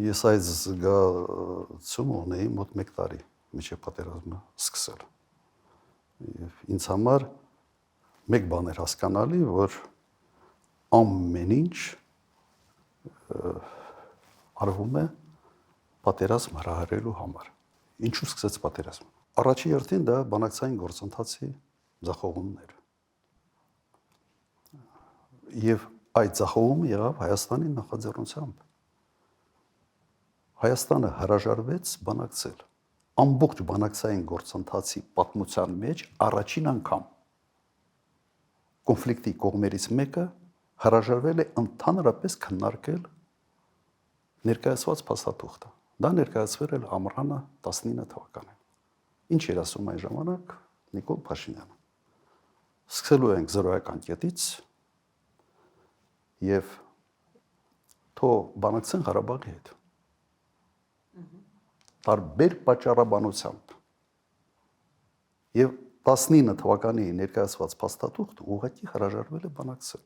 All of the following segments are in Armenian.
Ես այդ զգացումը ունեի մոտ 1 տարի մինչև պատերազմը սկսել։ Եվ ինձ համար մեկ բան էր հասկանալի, որ ամեն ինչ արվում է պատերազմ հրահրելու համար։ Ինչու սկսեց պատերազմը։ Առաջին հերթին դա բանակցային գործընթացի ձախողումն էր։ Եվ այդ ձախողումը եղավ Հայաստանի նախաձեռնությամբ։ Հայաստանը հրաժարվեց բանակցել։ Ամբողջ բանակցային գործընթացի պատմության մեջ առաջին անգամ կոնֆլիկտի կողմերից մեկը հրաժարվել է ընդհանրապես քննարկել ներկայացված փաստաթուղթը։ Դա ներկայացվել էր ամռանը 19 թվականին։ Ինչ էր ասում այն ժամանակ Նիկոլ Փաշինյանը։ Սկսելու ենք զրոյական կետից եւ թող բանակցեն Ղարաբաղի հետ։ Տարբեր պատճառաբանությամբ։ Եվ 19 թվականի ներկայացված փաստաթուղթը ուղղակի հրաժարվել է բանակցել։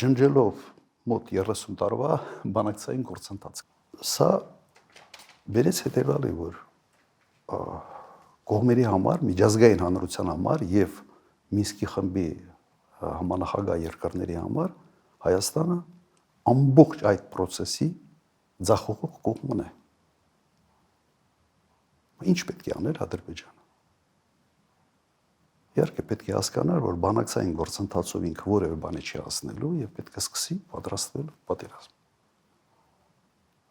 Ջնջելով մոտ 30 տարվա բանակցային գործընթաց։ Սա բերեց հետևյալի, որ կողմերի համար, միջազգային հանրության համար եւ Մինսկի խմբի համանախագահ երկրների համար Հայաստանը ամբողջ այդ process-ի ձախողող կողմն է։ Ինչ պետք է աներ Ադրբեջանը։ Իհարկե պետք է հասկանար, որ բանակցային գործընթացով ինքը որևէ բանի չի հասնելու եւ պետք է սկսի պատրաստվել պատերազմ։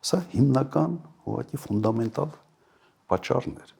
Սա հիմնական, ուղղակի ֆունդամենտալ պատճառն էր։